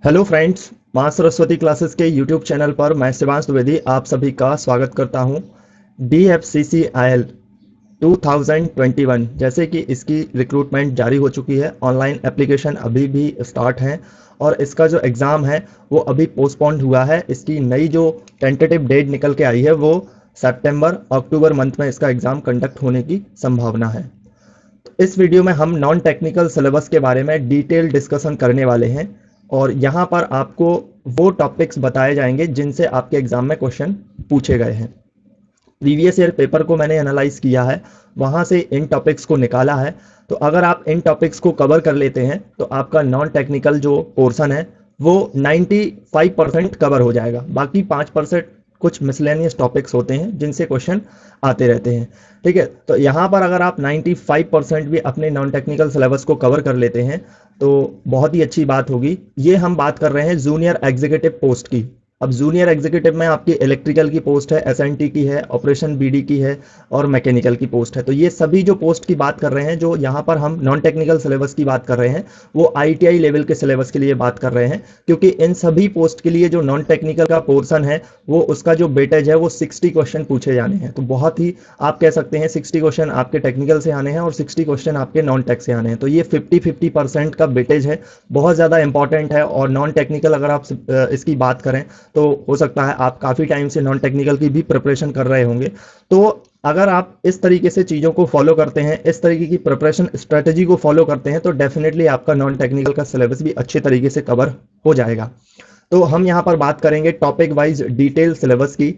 Hello friends, माँ Saraswati classes के YouTube channel पर मैं शिवांश द्विवेदी आप सभी का स्वागत करता हूँ। DFCCIL 2021 जैसे कि इसकी रिक्रूटमेंट जारी हो चुकी है। ऑनलाइन एप्लीकेशन अभी भी स्टार्ट है और इसका जो एग्ज़ाम है वो अभी पोस्टपोन्ड हुआ है। इसकी नई जो टेंटेटिव डेट निकल के आई है वो सितंबर अक्टूबर मंथ में इसका एग्ज़ाम कंडक्ट होने की संभावना है। इस वीडियो में हम नॉन टेक्निकल सिलेबस के बारे में डिटेल डिस्कशन करने वाले हैं और यहाँ पर आपको वो टॉपिक्स बताए जाएंगे जिनसे आपके एग्जाम में क्वेश्चन पूछे गए हैं। प्रीवियस ईयर पेपर को मैंने एनालाइज किया है, वहाँ से इन टॉपिक्स को निकाला है। तो अगर आप इन टॉपिक्स को कवर कर लेते हैं तो आपका नॉन टेक्निकल जो पोर्शन है वो 95% कवर हो जाएगा। बाकी 5% कुछ मिसलेनियस टॉपिक्स होते हैं जिनसे क्वेश्चन आते रहते हैं। ठीक है, तो यहाँ पर अगर आप 95% भी अपने नॉन टेक्निकल सिलेबस को कवर कर लेते हैं तो बहुत ही अच्छी बात होगी। ये हम बात कर रहे हैं जूनियर एग्जीक्यूटिव पोस्ट की। अब जूनियर एग्जीक्यूटिव में आपकी इलेक्ट्रिकल की पोस्ट है, एसएनटी की है, ऑपरेशन बीडी की है और मैकेनिकल की पोस्ट है। तो ये सभी जो पोस्ट की बात कर रहे हैं, जो यहाँ पर हम नॉन टेक्निकल सिलेबस की बात कर रहे हैं, वो आईटीआई लेवल के सिलेबस के लिए बात कर रहे हैं। क्योंकि इन सभी पोस्ट के लिए जो नॉन टेक्निकल का पोर्शन है वो उसका जो वेटेज है वो 60 क्वेश्चन पूछे जाने हैं। तो बहुत ही आप कह सकते हैं 60 क्वेश्चन आपके टेक्निकल से आने हैं और 60 क्वेश्चन आपके नॉन टेक से आने हैं। तो ये 50-50% का वेटेज है, बहुत ज़्यादा इंपॉर्टेंट है। और नॉन टेक्निकल अगर आप इसकी बात करें तो हो सकता है आप काफ़ी टाइम से नॉन टेक्निकल की भी प्रिपरेशन कर रहे होंगे। तो अगर आप इस तरीके से चीज़ों को फॉलो करते हैं, इस तरीके की प्रिपरेशन स्ट्रेटजी को फॉलो करते हैं तो डेफिनेटली आपका नॉन टेक्निकल का सिलेबस भी अच्छे तरीके से कवर हो जाएगा। तो हम यहाँ पर बात करेंगे टॉपिक वाइज डिटेल सिलेबस की।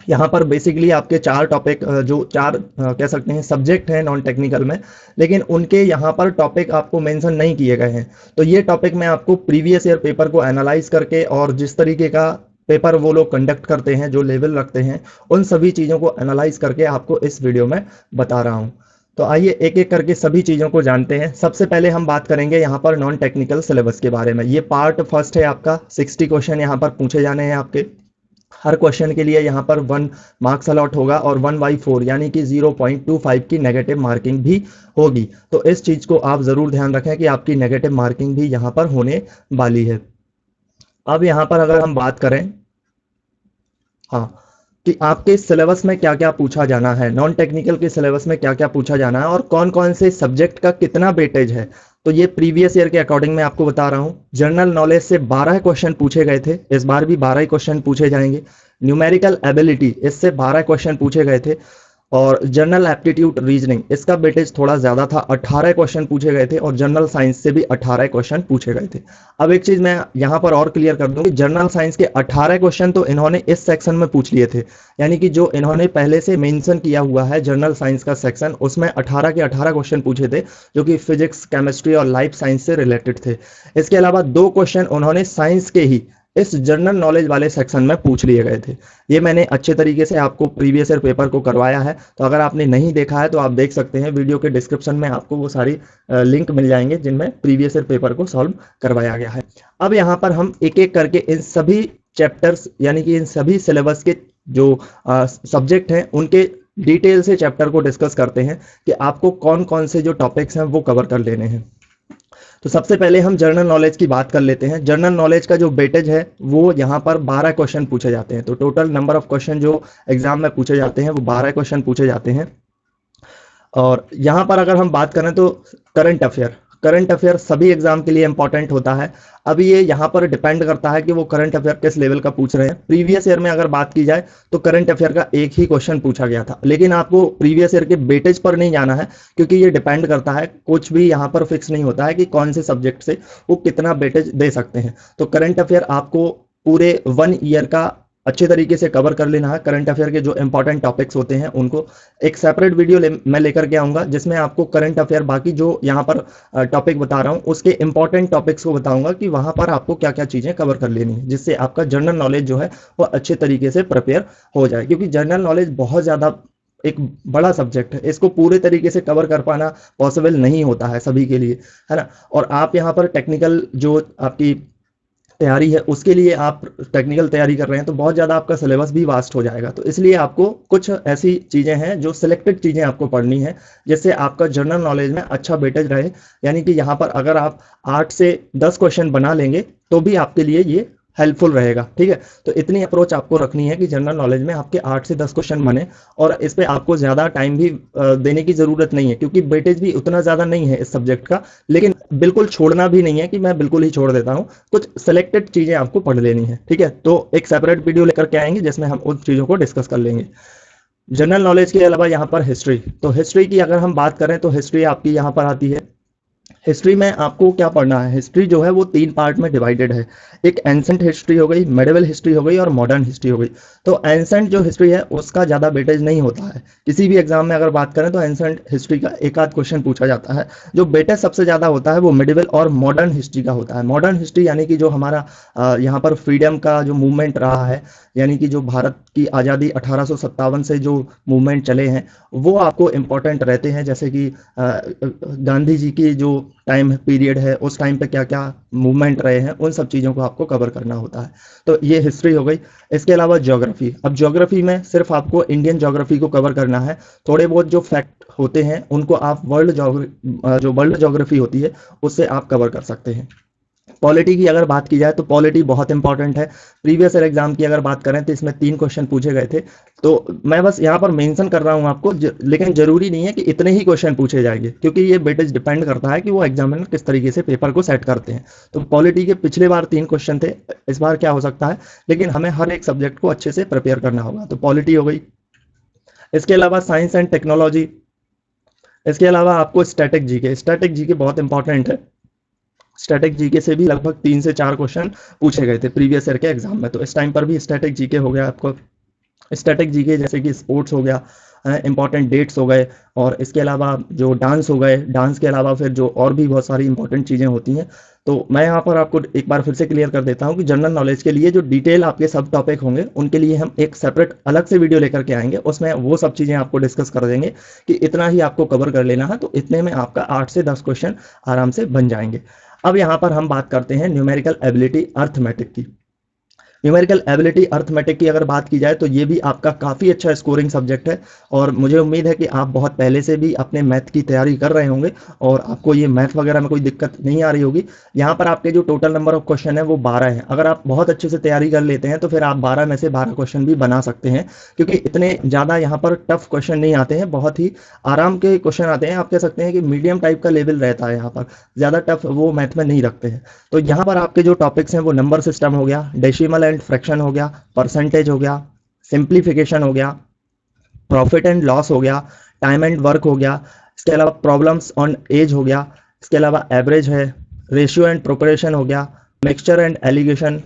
यहाँ पर बेसिकली आपके चार टॉपिक, जो चार कह सकते हैं सब्जेक्ट हैं नॉन टेक्निकल में, लेकिन उनके यहाँ पर टॉपिक आपको मेंशन नहीं किए गए हैं। तो ये टॉपिक मैं आपको प्रीवियस ईयर पेपर को एनालाइज करके और जिस तरीके का पेपर वो लोग कंडक्ट करते हैं, जो लेवल रखते हैं, उन सभी चीज़ों को एनालाइज करके आपको इस वीडियो में बता रहा हूँ। तो आइए एक एक करके सभी चीज़ों को जानते हैं। सबसे पहले हम बात करेंगे यहाँ पर नॉन टेक्निकल सिलेबस के बारे में। ये पार्ट फर्स्ट है आपका। 60 क्वेश्चन यहाँ पर पूछे जाने हैं आपके। हर क्वेश्चन के लिए यहाँ पर 1 मार्क्स अलॉट होगा और 1/4 यानी कि 0.25 की नेगेटिव मार्किंग भी होगी। तो इस चीज़ को आप ज़रूर ध्यान रखें कि आपकी नेगेटिव मार्किंग भी यहाँ पर होने वाली है। अब यहाँ पर अगर हम बात करें, हाँ, कि आपके सिलेबस में क्या क्या पूछा जाना है, नॉन टेक्निकल के सिलेबस में क्या क्या पूछा जाना है और कौन कौन से सब्जेक्ट का कितना वेटेज है, तो ये प्रीवियस ईयर के अकॉर्डिंग मैं आपको बता रहा हूँ। जनरल नॉलेज से 12 क्वेश्चन पूछे गए थे, इस बार भी 12 ही क्वेश्चन पूछे जाएंगे। न्यूमेरिकल एबिलिटी, इससे 12 क्वेश्चन पूछे गए थे। और जनरल एप्टीट्यूड रीजनिंग, इसका वेटेज थोड़ा ज़्यादा था, 18 क्वेश्चन पूछे गए थे। और जनरल साइंस से भी 18 क्वेश्चन पूछे गए थे। अब एक चीज़ मैं यहाँ पर और क्लियर कर दूँ कि जनरल साइंस के 18 क्वेश्चन तो इन्होंने इस सेक्शन में पूछ लिए थे, यानी कि जो इन्होंने पहले से मेंशन किया हुआ है जनरल साइंस का सेक्शन, उसमें 18 के 18 क्वेश्चन पूछे थे जो कि फिजिक्स, केमिस्ट्री और लाइफ साइंस से रिलेटेड थे। इसके अलावा 2 क्वेश्चन उन्होंने साइंस के ही इस जनरल नॉलेज वाले सेक्शन में पूछ लिए गए थे। ये मैंने अच्छे तरीके से आपको प्रीवियस ईयर पेपर को करवाया है। तो अगर आपने नहीं देखा है तो आप देख सकते हैं, वीडियो के डिस्क्रिप्शन में आपको वो सारी लिंक मिल जाएंगे जिनमें प्रीवियस ईयर पेपर को सॉल्व करवाया गया है। अब यहाँ पर हम एक एक करके इन सभी चैप्टर्स यानी कि इन सभी सिलेबस के जो सब्जेक्ट हैं उनके डिटेल से चैप्टर को डिस्कस करते हैं कि आपको कौन कौन से जो टॉपिक्स हैं वो कवर कर लेने हैं। तो सबसे पहले हम जनरल नॉलेज की बात कर लेते हैं। जनरल नॉलेज का जो वेटेज है वो यहाँ पर 12 क्वेश्चन पूछे जाते हैं। तो टोटल नंबर ऑफ क्वेश्चन जो एग्जाम में पूछे जाते हैं वो 12 क्वेश्चन पूछे जाते हैं। और यहाँ पर अगर हम बात करें तो करंट अफेयर सभी एग्जाम के लिए इंपॉर्टेंट होता है। अभी ये यहाँ पर डिपेंड करता है कि वो करंट अफेयर किस लेवल का पूछ रहे हैं। प्रीवियस ईयर में अगर बात की जाए तो करंट अफेयर का एक ही क्वेश्चन पूछा गया था, लेकिन आपको प्रीवियस ईयर के वेटेज पर नहीं जाना है क्योंकि ये डिपेंड करता है, कुछ भी यहाँ पर फिक्स नहीं होता है कि कौन से सब्जेक्ट से वो कितना वेटेज दे सकते हैं। तो करंट अफेयर आपको पूरे 1 ईयर का अच्छे तरीके से कवर कर लेना है। करंट अफेयर के जो इंपॉर्टेंट टॉपिक्स होते हैं उनको एक सेपरेट वीडियो मैं लेकर के आऊँगा जिसमें आपको करंट अफेयर, बाकी जो यहाँ पर टॉपिक बता रहा हूँ उसके इंपॉर्टेंट टॉपिक्स को बताऊंगा कि वहाँ पर आपको क्या क्या चीज़ें कवर कर लेनी है, जिससे आपका जनरल नॉलेज जो है वो अच्छे तरीके से प्रिपेयर हो जाए। क्योंकि जनरल नॉलेज बहुत ज़्यादा एक बड़ा सब्जेक्ट है, इसको पूरे तरीके से कवर कर पाना पॉसिबल नहीं होता है सभी के लिए, है ना। और आप यहाँ पर टेक्निकल जो आपकी तैयारी है उसके लिए आप टेक्निकल तैयारी कर रहे हैं तो बहुत ज़्यादा आपका सिलेबस भी वास्ट हो जाएगा। तो इसलिए आपको कुछ ऐसी चीज़ें हैं जो सिलेक्टेड चीज़ें आपको पढ़नी है जिससे आपका जनरल नॉलेज में अच्छा वेटेज रहे। यानी कि यहाँ पर अगर आप 8 से 10 क्वेश्चन बना लेंगे तो भी आपके लिए ये हेल्पफुल रहेगा। ठीक है, तो इतनी अप्रोच आपको रखनी है कि जनरल नॉलेज में आपके 8 से 10 क्वेश्चन बने और इस पे आपको ज़्यादा टाइम भी देने की ज़रूरत नहीं है क्योंकि वेटेज भी उतना ज़्यादा नहीं है इस सब्जेक्ट का। लेकिन बिल्कुल छोड़ना भी नहीं है कि मैं बिल्कुल ही छोड़ देता हूँ, कुछ सेलेक्टेड चीज़ें आपको पढ़ लेनी है। ठीक है, तो एक सेपरेट वीडियो लेकर के आएंगे जिसमें हम उन चीज़ों को डिस्कस कर लेंगे। जनरल नॉलेज के अलावा यहाँ पर हिस्ट्री, तो हिस्ट्री की अगर हम बात करें तो हिस्ट्री आपकी यहाँ पर आती है। हिस्ट्री में आपको क्या पढ़ना है, हिस्ट्री जो है वो 3 पार्ट में डिवाइडेड है। एक एंसेंट हिस्ट्री हो गई, मेडिवल हिस्ट्री हो गई और मॉडर्न हिस्ट्री हो गई। तो एंसेंट जो हिस्ट्री है उसका ज़्यादा वेटेज नहीं होता है। किसी भी एग्जाम में अगर बात करें तो एंसेंट हिस्ट्री का एक आध क्वेश्चन पूछा जाता है। जो वेटेज सबसे ज़्यादा होता है वो मेडिवल और मॉडर्न हिस्ट्री का होता है। मॉडर्न हिस्ट्री यानी कि जो हमारा यहाँ पर फ्रीडम का जो मूवमेंट रहा है, यानी कि जो भारत की आज़ादी 1857 से जो मूवमेंट चले हैं वो आपको इम्पोर्टेंट रहते हैं। जैसे कि गांधी जी की जो टाइम पीरियड है उस टाइम पे क्या क्या मूवमेंट रहे हैं, उन सब चीज़ों को आपको कवर करना होता है। तो ये हिस्ट्री हो गई। इसके अलावा ज्योग्राफी, अब ज्योग्राफी में सिर्फ आपको इंडियन ज्योग्राफी को कवर करना है। थोड़े बहुत जो फैक्ट होते हैं उनको आप जो वर्ल्ड ज्योग्राफी होती है उससे आप कवर कर सकते हैं। पॉलिटी की अगर बात की जाए तो पॉलिटी बहुत इंपॉर्टेंट है। प्रीवियस ईयर एग्जाम की अगर बात करें तो इसमें 3 क्वेश्चन पूछे गए थे। तो मैं बस यहाँ पर मेंशन कर रहा हूँ आपको, लेकिन जरूरी नहीं है कि इतने ही क्वेश्चन पूछे जाएंगे क्योंकि ये वेटेज डिपेंड करता है कि वो एग्जामिनर किस तरीके से पेपर को सेट करते हैं। तो पॉलिटी के पिछले बार 3 क्वेश्चन थे, इस बार क्या हो सकता है, लेकिन हमें हर एक सब्जेक्ट को अच्छे से प्रिपेयर करना होगा। तो पॉलिटी हो गई। इसके अलावा साइंस एंड टेक्नोलॉजी, इसके अलावा आपको स्टैटिक जीके, स्टैटिक जीके बहुत इंपॉर्टेंट है। स्टैटिक जीके से भी लगभग 3 से 4 क्वेश्चन पूछे गए थे प्रीवियस ईयर के एग्जाम में। तो इस टाइम पर भी स्टैटिक जीके हो गया आपको। स्टैटिक जीके जैसे कि स्पोर्ट्स हो गया, इंपॉर्टेंट डेट्स हो गए, और इसके अलावा जो डांस हो गए, डांस के अलावा फिर जो और भी बहुत सारी इंपॉर्टेंट चीज़ें होती हैं। तो मैं यहाँ पर आपको एक बार फिर से क्लियर कर देता हूँ कि जनरल नॉलेज के लिए जो डिटेल आपके सब टॉपिक होंगे उनके लिए हम एक सेपरेट अलग से वीडियो लेकर के आएंगे। उसमें वो सब चीज़ें आपको डिस्कस कर देंगे कि इतना ही आपको कवर कर लेना है, तो इतने में आपका 8 से 10 क्वेश्चन आराम से बन जाएंगे। अब यहाँ पर हम बात करते हैं न्यूमेरिकल एबिलिटी अर्थमेटिक की। न्यूमेरिकल एबिलिटी अर्थमेटिक की अगर बात की जाए तो ये भी आपका काफ़ी अच्छा स्कोरिंग सब्जेक्ट है, और मुझे उम्मीद है कि आप बहुत पहले से भी अपने मैथ की तैयारी कर रहे होंगे और आपको ये मैथ वगैरह में कोई दिक्कत नहीं आ रही होगी। यहाँ पर आपके जो टोटल नंबर ऑफ क्वेश्चन है वो 12 है। अगर आप बहुत अच्छे से तैयारी कर लेते हैं तो फिर आप 12 में से 12 क्वेश्चन भी बना सकते हैं, क्योंकि इतने ज़्यादा यहाँ पर टफ क्वेश्चन नहीं आते हैं, बहुत ही आराम के क्वेश्चन आते हैं। आप कह सकते हैं कि मीडियम टाइप का लेवल रहता है यहाँ पर, ज़्यादा टफ वो मैथ में नहीं रखते हैं। तो यहाँ पर आपके जो टॉपिक्स हैं वो नंबर सिस्टम हो गया, डेसिमल एंड फ्रैक्शन हो गया, परसेंटेज हो गया, सिंप्लीफिकेशन हो गया, प्रॉफिट एंड लॉस हो गया, टाइम एंड वर्क हो गया, इसके अलावा प्रॉब्लम्स ऑन एज हो गया, इसके अलावा एवरेज है, रेशियो एंड प्रोपोर्शन हो गया, mixture and allegation,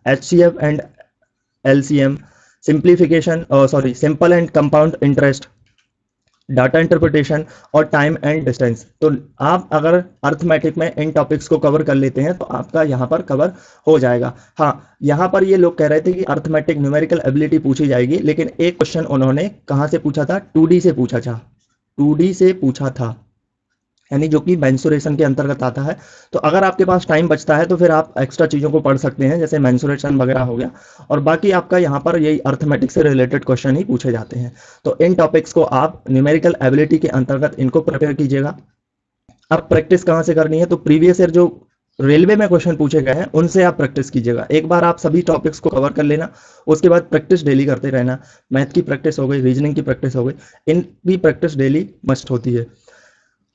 HCF and LCM, simplification sorry simple and compound interest, data interpretation और टाइम एंड डिस्टेंस। तो आप अगर अर्थमेटिक में इन टॉपिक्स को कवर कर लेते हैं तो आपका यहाँ पर कवर हो जाएगा। हाँ, यहाँ पर ये लोग कह रहे थे कि अर्थमेटिक न्यूमेरिकल एबिलिटी पूछी जाएगी, लेकिन एक क्वेश्चन उन्होंने कहाँ से पूछा था, 2D से पूछा था, 2D से पूछा था, यानी जो कि मेंसुरेशन के अंतर्गत आता है। तो अगर आपके पास टाइम बचता है तो फिर आप एक्स्ट्रा चीज़ों को पढ़ सकते हैं, जैसे मेंसुरेशन वगैरह हो गया, और बाकी आपका यहाँ पर यही अर्थमेटिक से रिलेटेड क्वेश्चन ही पूछे जाते हैं। तो इन टॉपिक्स को आप न्यूमेरिकल एबिलिटी के अंतर्गत इनको प्रिपेयर कीजिएगा। अब प्रैक्टिस कहाँ से करनी है, तो प्रीवियस ईयर जो रेलवे में क्वेश्चन पूछे गए हैं उनसे आप प्रैक्टिस कीजिएगा। एक बार आप सभी टॉपिक्स को कवर कर लेना, उसके बाद प्रैक्टिस डेली करते रहना। मैथ की प्रैक्टिस हो गई, रीजनिंग की प्रैक्टिस हो गई, इनकी प्रैक्टिस डेली मस्ट होती है।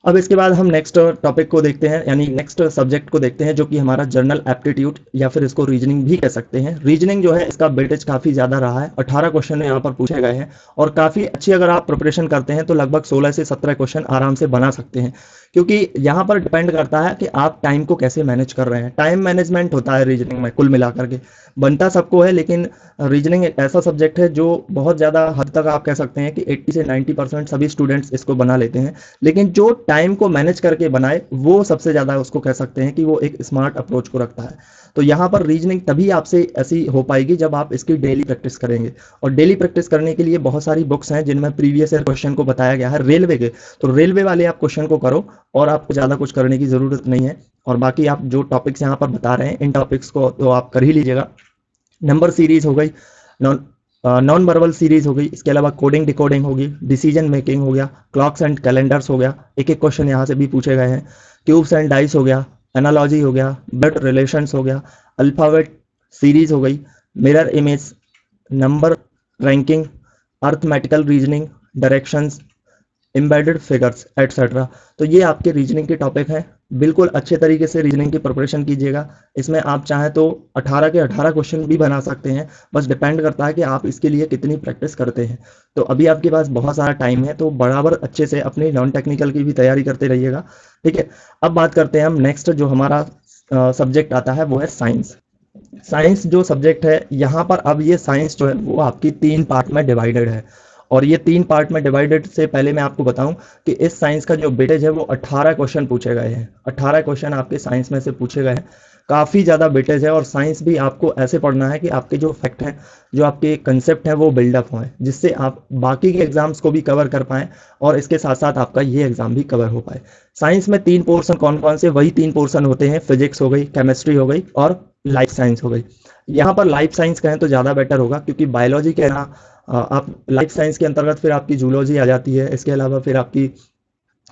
अब इसके बाद हम नेक्स्ट टॉपिक को देखते हैं, यानी नेक्स्ट सब्जेक्ट को देखते हैं, जो कि हमारा जनरल एप्टीट्यूड या फिर इसको रीजनिंग भी कह सकते हैं। रीजनिंग जो है इसका वेटेज काफ़ी ज़्यादा रहा है, 18 क्वेश्चन यहाँ पर पूछे गए हैं, और काफ़ी अच्छी अगर आप प्रिपरेशन करते हैं तो लगभग 16 से 17 क्वेश्चन आराम से बना सकते हैं, क्योंकि यहाँ पर डिपेंड करता है कि आप टाइम को कैसे मैनेज कर रहे हैं। टाइम मैनेजमेंट होता है रीजनिंग में, कुल मिलाकर के बनता सबको है, लेकिन रीजनिंग एक ऐसा सब्जेक्ट है जो बहुत ज़्यादा हद तक आप कह सकते हैं कि 80 से 90% सभी स्टूडेंट्स इसको बना लेते हैं, लेकिन जो टाइम को मैनेज करके बनाए वो सबसे ज़्यादा उसको कह सकते हैं कि वो एक स्मार्ट अप्रोच को रखता है। तो यहाँ पर रीजनिंग तभी आपसे ऐसी हो पाएगी जब आप इसकी डेली प्रैक्टिस करेंगे, और डेली प्रैक्टिस करने के लिए बहुत सारी बुक्स हैं जिनमें प्रीवियस ईयर क्वेश्चन को बताया गया है रेलवे के। तो रेलवे वाले आप क्वेश्चन को करो और आपको ज़्यादा कुछ करने की ज़रूरत नहीं है। और बाकी आप जो टॉपिक्स यहाँ पर बता रहे हैं इन टॉपिक्स को तो आप कर ही लीजिएगा। नंबर सीरीज हो गई, नॉन वर्बल सीरीज हो गई, इसके अलावा कोडिंग डिकोडिंग होगी, डिसीजन मेकिंग हो गया, क्लॉक्स एंड कैलेंडर्स हो गया, एक एक क्वेश्चन यहाँ से भी पूछे गए हैं, क्यूब्स एंड डाइस हो गया, एनालॉजी हो गया, ब्लड रिलेशंस हो गया, अल्फाबेट सीरीज हो गई, mirror image, number ranking, arithmetical reasoning, directions, embedded figures etcetera. तो ये आपके रीजनिंग के टॉपिक हैं। बिल्कुल अच्छे तरीके से रीजनिंग की प्रिपरेशन कीजिएगा। इसमें आप चाहें तो 18 के 18 क्वेश्चन भी बना सकते हैं, बस डिपेंड करता है कि आप इसके लिए कितनी प्रैक्टिस करते हैं। तो अभी आपके पास बहुत सारा टाइम है, तो बराबर अच्छे से अपनी नॉन टेक्निकल की भी तैयारी करते रहिएगा, ठीक है। अब बात करते हैं हम नेक्स्ट जो हमारा सब्जेक्ट आता है वो है साइंस। साइंस जो सब्जेक्ट है यहाँ पर, अब ये साइंस जो है वो आपकी 3 पार्ट में डिवाइडेड है। और ये 3 पार्ट में डिवाइडेड से पहले मैं आपको बताऊं कि इस साइंस का जो वेटेज है वो 18 क्वेश्चन पूछे गए हैं। 18 क्वेश्चन आपके साइंस में से पूछे गए हैं, काफ़ी ज़्यादा वेटेज है। और साइंस भी आपको ऐसे पढ़ना है कि आपके जो फैक्ट हैं, जो आपके कंसेप्ट हैं वो बिल्डअप हों, जिससे आप बाकी के एग्जाम्स को भी कवर कर पाएँ और इसके साथ साथ आपका ये एग्जाम भी कवर हो पाए। साइंस में 3 पोर्सन कौन कौन से, वही 3 पोर्सन होते हैं, फिजिक्स हो गई, केमिस्ट्री हो गई और लाइफ साइंस हो गई। यहाँ पर लाइफ साइंस कहें तो ज़्यादा बेटर होगा, क्योंकि बायोलॉजी के ना आप लाइफ साइंस के अंतर्गत फिर आपकी जूलॉजी आ जाती है। इसके अलावा फिर आपकी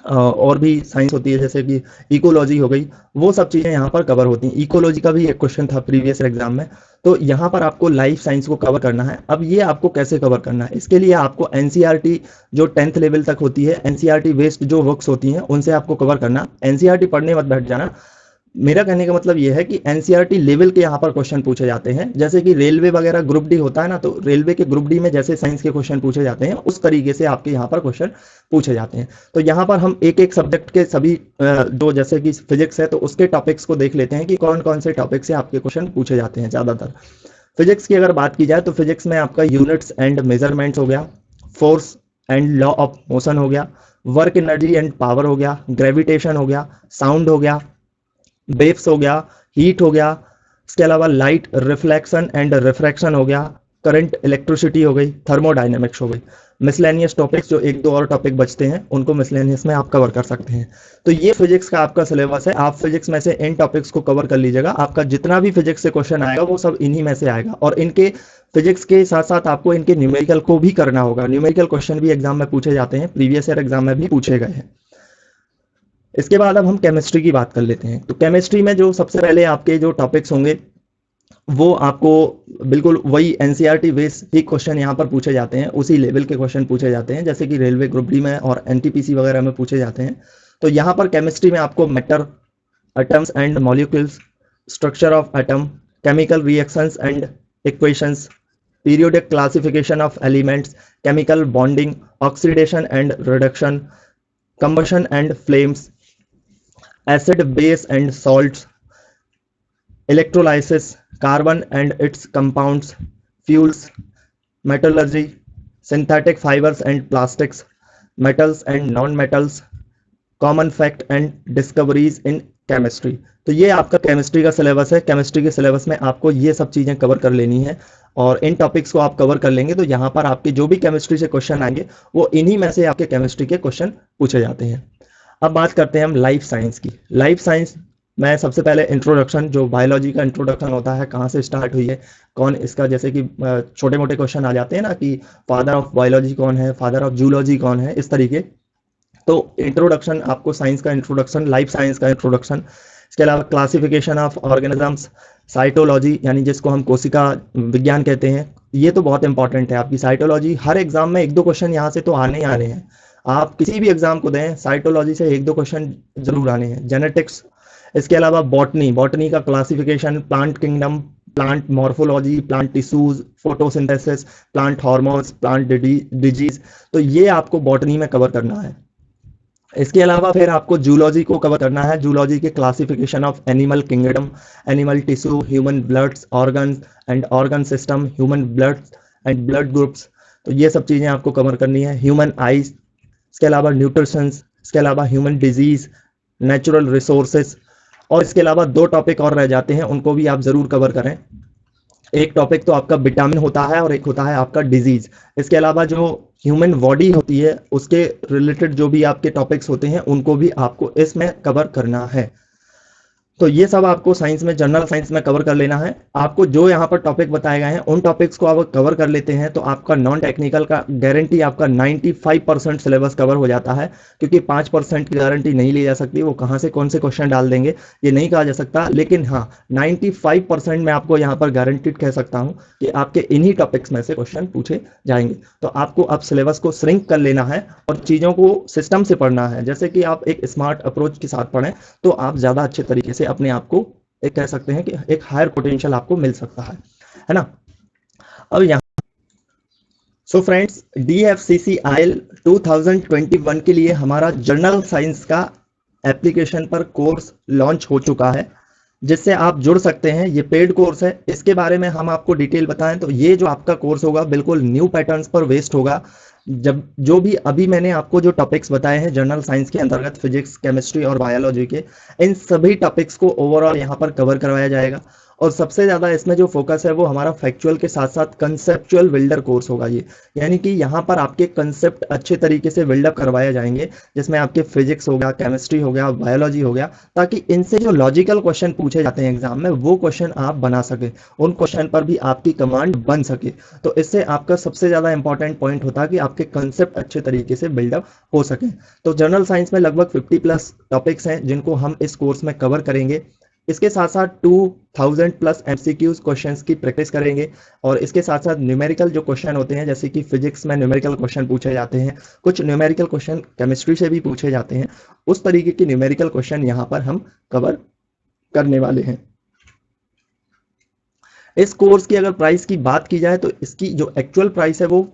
और भी साइंस होती है, जैसे कि इकोलॉजी हो गई, वो सब चीज़ें यहाँ पर कवर होती हैं। इकोलॉजी का भी एक क्वेश्चन था प्रीवियस एग्जाम में। तो यहाँ पर आपको लाइफ साइंस को कवर करना है। अब ये आपको कैसे कवर करना है, इसके लिए आपको एनसीईआरटी जो 10th लेवल तक होती है, एनसीईआरटी बेस्ड जो वर्क्स होती हैं उनसे आपको कवर करना। एनसीईआरटी पढ़ने मत बैठ जाना। मेरा कहने का मतलब ये है कि एनसीईआरटी लेवल के यहाँ पर क्वेश्चन पूछे जाते हैं। जैसे कि रेलवे वगैरह ग्रुप डी होता है ना, तो रेलवे के ग्रुप डी में जैसे साइंस के क्वेश्चन पूछे जाते हैं उस तरीके से आपके यहाँ पर क्वेश्चन पूछे जाते हैं। तो यहाँ पर हम एक एक सब्जेक्ट के सभी जो, जैसे कि फिजिक्स है तो उसके टॉपिक्स को देख लेते हैं कि कौन कौन से टॉपिक से आपके क्वेश्चन पूछे जाते हैं ज़्यादातर। फिजिक्स की अगर बात की जाए तो फिजिक्स में आपका यूनिट्स एंड मेजरमेंट्स हो गया, force and law of motion हो गया, वर्क एनर्जी एंड पावर हो गया, ग्रेविटेशन हो गया, साउंड हो गया, वेव्स हो गया, हीट हो गया, इसके अलावा लाइट रिफ्लेक्शन एंड रिफ्रैक्शन हो गया, करंट इलेक्ट्रिसिटी हो गई, थर्मोडायनेमिक्स हो गई। मिसलेनियस टॉपिक्स जो 1-2 और टॉपिक बचते हैं उनको मिसलेनियस में आप कवर कर सकते हैं। तो ये फिजिक्स का आपका सिलेबस है। आप फिजिक्स में से इन टॉपिक्स को कवर कर लीजिएगा। आपका जितना भी फिजिक्स से क्वेश्चन आएगा वो सब इन्हीं में से आएगा। और इनके फिजिक्स के साथ साथ आपको इनके न्यूमेरिकल को भी करना होगा। न्यूमेरिकल क्वेश्चन भी एग्जाम में पूछे जाते हैं, प्रीवियस ईयर एग्जाम में भी पूछे गए हैं। इसके बाद अब हम केमिस्ट्री की बात कर लेते हैं। तो केमिस्ट्री में जो सबसे पहले आपके जो टॉपिक्स होंगे वो आपको बिल्कुल वही एनसीईआरटी बेस ही क्वेश्चन यहाँ पर पूछे जाते हैं, उसी लेवल के क्वेश्चन पूछे जाते हैं जैसे कि रेलवे ग्रुप डी में और एनटीपीसी वगैरह में पूछे जाते हैं। तो यहाँ पर केमिस्ट्री में आपको matter, atoms and molecules, structure of atom, chemical reactions and equations, periodic classification of elements, chemical bonding, oxidation and reduction, combustion and flames, acid, base and salts, electrolysis, carbon and its compounds, fuels, metallurgy, synthetic fibers and plastics, metals and non-metals, common fact and discoveries in chemistry। तो ये आपका chemistry का syllabus है। Chemistry के syllabus में आपको ये सब चीज़ें कवर कर लेनी है और इन टॉपिक्स को आप कवर कर लेंगे तो यहाँ पर आपके जो भी केमिस्ट्री से क्वेश्चन आएंगे वो इन्हीं में से आपके केमिस्ट्री के क्वेश्चन पूछे जाते हैं। अब बात करते हैं हम लाइफ साइंस की। लाइफ साइंस में सबसे पहले इंट्रोडक्शन, जो बायोलॉजी का इंट्रोडक्शन होता है, कहाँ से स्टार्ट हुई है, कौन इसका, जैसे कि छोटे मोटे क्वेश्चन आ जाते हैं ना कि फादर ऑफ बायोलॉजी कौन है, फादर ऑफ जूलॉजी कौन है, इस तरीके। तो इंट्रोडक्शन आपको साइंस का इंट्रोडक्शन, लाइफ साइंस का इंट्रोडक्शन। इसके अलावा क्लासिफिकेशन ऑफ ऑर्गेनिजम्स, साइटोलॉजी यानी जिसको हम कोशिका विज्ञान कहते हैं, ये तो बहुत इंपॉर्टेंट है आपकी साइटोलॉजी। हर एग्जाम में 1-2 क्वेश्चन यहाँ से तो आने ही आने हैं। आप किसी भी एग्जाम को दें, साइटोलॉजी से 1-2 क्वेश्चन जरूर आने हैं। जेनेटिक्स, इसके अलावा बॉटनी, बॉटनी का classification, plant kingdom, plant morphology, plant tissues, photosynthesis, plant hormones, plant disease, तो ये आपको बॉटनी में कवर करना है। इसके अलावा फिर आपको जूलॉजी को कवर करना है। जूलॉजी के classification of animal kingdom, animal tissue, human bloods, organs and organ system, human blood and blood groups, तो ये सब चीज़ें आपको कवर करनी है। ह्यूमन आइज, इसके अलावा न्यूट्रिशंस, इसके अलावा ह्यूमन डिजीज, नेचुरल रिसोर्सेज, और इसके अलावा 2 टॉपिक और रह जाते हैं, उनको भी आप जरूर कवर करें। एक टॉपिक तो आपका विटामिन होता है और एक होता है आपका डिजीज। इसके अलावा जो ह्यूमन बॉडी होती है उसके रिलेटेड जो भी आपके टॉपिक्स होते हैं उनको भी आपको इसमें कवर करना है। तो ये सब आपको साइंस में, जनरल साइंस में कवर कर लेना है। आपको जो यहाँ पर टॉपिक बताए गए हैं उन टॉपिक्स को आप कवर कर लेते हैं तो आपका नॉन टेक्निकल का गारंटी आपका 95% सिलेबस कवर हो जाता है, क्योंकि 5% की गारंटी नहीं ली जा सकती। वो कहाँ से कौन से क्वेश्चन डाल देंगे ये नहीं कहा जा सकता, लेकिन हाँ 95% मैं आपको यहाँ पर गारंटीड कह सकता हूँ कि आपके इन्हीं टॉपिक्स में से क्वेश्चन पूछे जाएंगे। तो आपको अब सिलेबस को श्रिंक कर लेना है और चीज़ों को सिस्टम से पढ़ना है। जैसे कि आप एक स्मार्ट अप्रोच के साथ पढ़ें तो आप ज़्यादा अच्छे तरीके से अपने आप को एक कह सकते हैं कि एक हायर पोटेंशियल आपको मिल सकता है ना। अब यहाँ सो फ्रेंड्स, DFCCIL 2021 के लिए हमारा जर्नल साइंस का एप्लीकेशन पर कोर्स लॉन्च हो चुका है, जिससे आप जुड़ सकते हैं। ये पेड कोर्स है। इसके बारे में हम आपको डिटेल बताएं तो ये जो आपका कोर्स होगा बिल्कुल न्यू पैटर्न्स पर बेस्ड होगा। जब जो भी अभी मैंने आपको जो टॉपिक्स बताए हैं जनरल साइंस के अंतर्गत, फिजिक्स, केमिस्ट्री और बायोलॉजी के, इन सभी टॉपिक्स को ओवरऑल यहाँ पर कवर करवाया जाएगा। और सबसे ज़्यादा इसमें जो फोकस है वो हमारा फैक्चुअल के साथ साथ कंसेप्चुअल बिल्डर कोर्स होगा ये, यानी कि यहाँ पर आपके कंसेप्ट अच्छे तरीके से बिल्डअप करवाए जाएंगे, जिसमें आपके फिजिक्स हो गया, केमिस्ट्री हो गया, बायोलॉजी हो गया, ताकि इनसे जो लॉजिकल क्वेश्चन पूछे जाते हैं एग्जाम में वो क्वेश्चन आप बना सके, उन क्वेश्चन पर भी आपकी कमांड बन सके। तो इससे आपका सबसे ज़्यादा इंपॉर्टेंट पॉइंट होता है कि आपके कंसेप्ट अच्छे तरीके से बिल्डअप हो सके। तो जनरल साइंस में लगभग 50+ टॉपिक्स हैं जिनको हम इस कोर्स में कवर करेंगे। इसके साथ साथ 2000+ MCQs क्वेश्चंस की प्रैक्टिस करेंगे, और इसके साथ साथ न्यूमेरिकल जो क्वेश्चन होते हैं, जैसे कि फिजिक्स में न्यूमेरिकल क्वेश्चन पूछे जाते हैं, कुछ न्यूमेरिकल क्वेश्चन केमिस्ट्री से भी पूछे जाते हैं, उस तरीके के न्यूमेरिकल क्वेश्चन यहाँ पर हम कवर करने वाले हैं। इस कोर्स की अगर प्राइस की बात की जाए तो इसकी जो एक्चुअल प्राइस है वो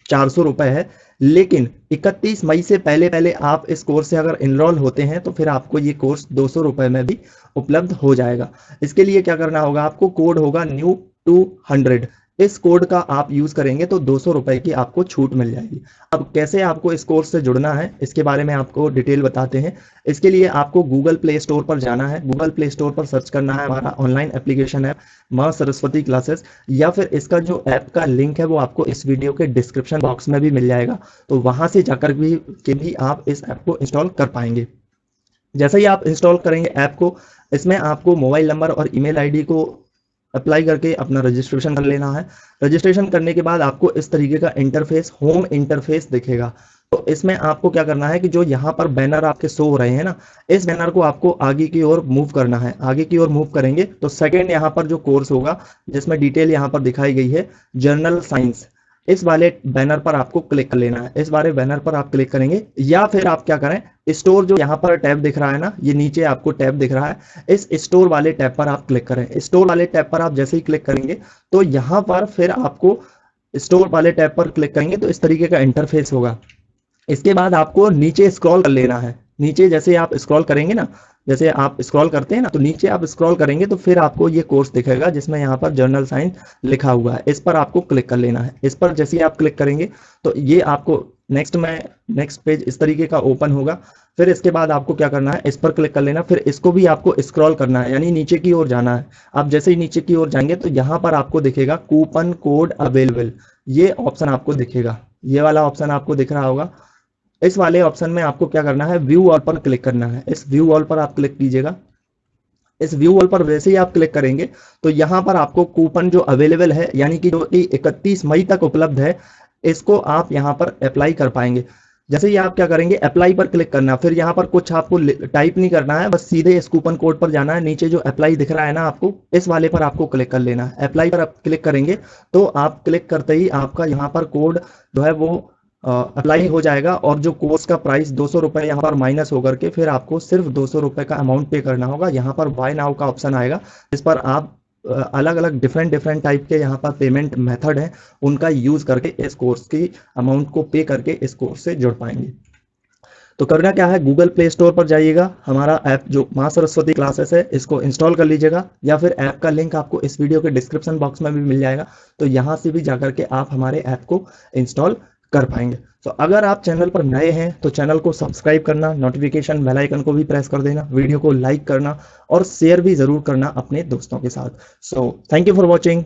400 रुपए है, लेकिन 31 मई से पहले पहले आप इस कोर्स से अगर इनरोल होते हैं तो फिर आपको ये कोर्स 200 रुपए में भी उपलब्ध हो जाएगा। इसके लिए क्या करना होगा, आपको कोड होगा न्यू 200। इस कोड का आप यूज करेंगे तो 200 रुपए की आपको छूट मिल जाएगी। अब कैसे आपको इस कोर्स से जुड़ना है इसके बारे में आपको डिटेल बताते हैं। इसके लिए आपको गूगल प्ले स्टोर पर जाना है। गूगल प्ले स्टोर पर सर्च करना है हमारा ऑनलाइन एप्लीकेशन ऐप मां सरस्वती क्लासेस, या फिर इसका जो ऐप का लिंक है वो आपको इस वीडियो के डिस्क्रिप्शन बॉक्स में भी मिल जाएगा। तो वहां से जाकर भी आप इस ऐप को इंस्टॉल कर पाएंगे। जैसे ही आप इंस्टॉल करेंगे ऐप को, इसमें आपको मोबाइल नंबर और ईमेल आईडी को अप्लाई करके अपना रजिस्ट्रेशन कर लेना है। रजिस्ट्रेशन करने के बाद आपको इस तरीके का इंटरफेस, होम इंटरफेस दिखेगा। तो इसमें आपको क्या करना है कि जो यहाँ पर बैनर आपके शो हो रहे हैं ना, इस बैनर को आपको आगे की ओर मूव करना है। आगे की ओर मूव करेंगे तो सेकंड यहाँ पर जो कोर्स होगा जिसमें डिटेल यहाँ पर दिखाई गई है जनरल साइंस, इस वाले बैनर पर आपको क्लिक कर लेना है। इस वाले बैनर पर आप क्लिक करेंगे, या फिर आप क्या करें, स्टोर जो यहाँ पर टैब दिख रहा है ना, ये नीचे आपको टैब दिख रहा है, इस स्टोर वाले टैब पर आप क्लिक करें। स्टोर वाले टैब पर आप जैसे ही क्लिक करेंगे तो यहाँ पर फिर आपको स्टोर वाले टैब पर क्लिक करेंगे तो इस तरीके का इंटरफेस होगा। इसके बाद आपको नीचे स्क्रॉल कर लेना है। नीचे जैसे आप स्क्रॉल करेंगे ना, जैसे आप स्क्रॉल करते हैं ना, तो नीचे आप स्क्रॉल करेंगे तो फिर आपको ये कोर्स दिखेगा जिसमें यहाँ पर जनरल साइंस लिखा हुआ है। इस पर आपको क्लिक कर लेना है। इस पर जैसे ही आप क्लिक करेंगे तो ये आपको नेक्स्ट पेज इस तरीके का ओपन होगा। फिर इसके बाद आपको क्या करना है, इस पर क्लिक कर लेना। फिर इसको भी आपको स्क्रॉल करना है, यानी नीचे की ओर जाना है। आप जैसे ही नीचे की ओर जाएंगे तो यहाँ पर आपको दिखेगा कूपन कोड अवेलेबल, ये ऑप्शन आपको दिखेगा। ये वाला ऑप्शन आपको दिख रहा होगा। इस वाले ऑप्शन में आपको क्या करना है, व्यू ऑल पर क्लिक करना है। इस व्यू ऑल पर आप क्लिक कीजिएगा। इस व्यू ऑल पर वैसे ही आप क्लिक करेंगे तो यहाँ पर आपको कूपन जो अवेलेबल है, यानी कि जो 31 मई तक उपलब्ध है, इसको आप यहाँ पर अप्लाई कर पाएंगे। जैसे ही आप क्या करेंगे, अप्लाई पर क्लिक करना। फिर यहाँ पर कुछ आपको टाइप नहीं करना है, बस सीधे इस कूपन कोड पर जाना है। नीचे जो अप्लाई दिख रहा है ना आपको, इस वाले पर आपको क्लिक कर लेना है। अप्लाई पर आप क्लिक करेंगे तो आप क्लिक करते ही आपका यहाँ पर कोड जो है वो अप्लाई हो जाएगा, और जो कोर्स का प्राइस 200 रुपये यहाँ पर माइनस होकर के फिर आपको सिर्फ 200 रुपये का अमाउंट पे करना होगा। यहाँ पर बाय नाउ का ऑप्शन आएगा, इस पर आप अलग अलग डिफरेंट टाइप के यहाँ पर पेमेंट मेथड हैं, उनका यूज करके इस कोर्स की अमाउंट को पे करके इस कोर्स से जुड़ पाएंगे। तो करना क्या है, गूगल प्ले स्टोर पर जाइएगा, हमारा ऐप जो मां सरस्वती क्लासेस है इसको इंस्टॉल कर लीजिएगा, या फिर ऐप का लिंक आपको इस वीडियो के डिस्क्रिप्शन बॉक्स में भी मिल जाएगा। तो यहाँ से भी जाकर के आप हमारे ऐप को इंस्टॉल कर पाएंगे। तो अगर आप चैनल पर नए हैं तो चैनल को सब्सक्राइब करना, नोटिफिकेशन बेल आइकन को भी प्रेस कर देना, वीडियो को लाइक करना और शेयर भी जरूर करना अपने दोस्तों के साथ। So thank you for watching.